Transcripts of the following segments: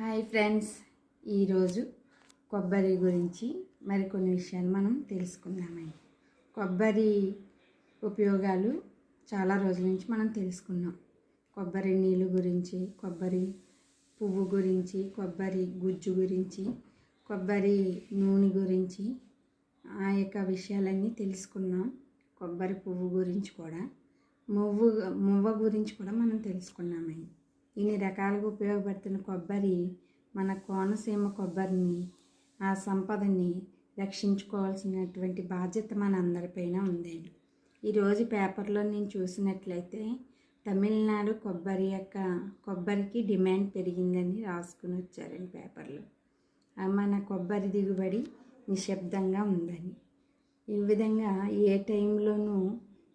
Hi friends, ఈరోజు కొబ్బరి గురించి మరికొన్ని విషయాలు మనం తెలుసుకుందామండి. కొబ్బరి ఉపయోగాలు చాలా రోజుల నుంచి మనం తెలుసుకున్నాం. కొబ్బరి నీళ్ళు గురించి, కొబ్బరి పువ్వు గురించి, కొబ్బరి గుజ్జు గురించి, కొబ్బరి నూనె గురించి ఆ యొక్క విషయాలన్నీ తెలుసుకున్నాం. కొబ్బరి పువ్వు గురించి కూడా, మువ్వ గురించి కూడా మనం తెలుసుకున్నామండి. ఇన్ని రకాలుగా ఉపయోగపడుతున్న కొబ్బరి, మన కోనసీమ కొబ్బరిని, ఆ సంపదని రక్షించుకోవాల్సినటువంటి బాధ్యత మన అందరిపైన ఉందండి. ఈరోజు పేపర్లో నేను చూసినట్లయితే తమిళనాడు కొబ్బరికి డిమాండ్ పెరిగిందని రాసుకుని వచ్చారండి పేపర్లో. మన కొబ్బరి దిగుబడి నిశ్శబ్దంగా ఉందని. ఈ విధంగా ఏ టైంలోనూ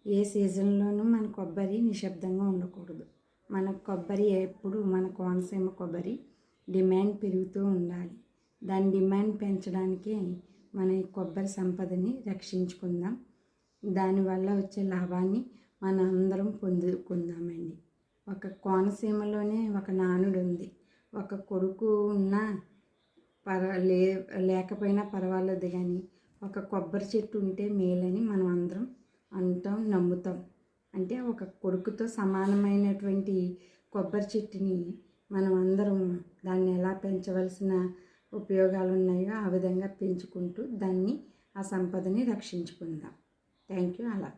ఏ సీజన్లోనూ మన కొబ్బరి నిశ్శబ్దంగా ఉండకూడదు. మన కొబ్బరి ఎప్పుడు, మన కోనసీమ కొబ్బరి డిమాండ్ పెరుగుతూ ఉండాలి. దాని డిమాండ్ పెంచడానికి మన కొబ్బరి సంపదని రక్షించుకుందాం. దానివల్ల వచ్చే లాభాన్ని మన అందరం పొందుకుందామండి. ఒక కోనసీమలోనే ఒక నానుడు ఉంది, ఒక కొడుకు ఉన్నా లేకపోయినా పర్వాలేదు కానీ ఒక కొబ్బరి చెట్టు ఉంటే మేలని మనం అందరం అంటాం, నమ్ముతాం. అంటే ఒక కొడుకుతో సమానమైనటువంటి కొబ్బరి చెట్టుని మనం అందరం దాన్ని ఎలా పెంచవలసిన ఉపయోగాలు ఉన్నాయో ఆ విధంగా పెంచుకుంటూ ఆ సంపదని రక్షించుకుందాం. Thank you. అలా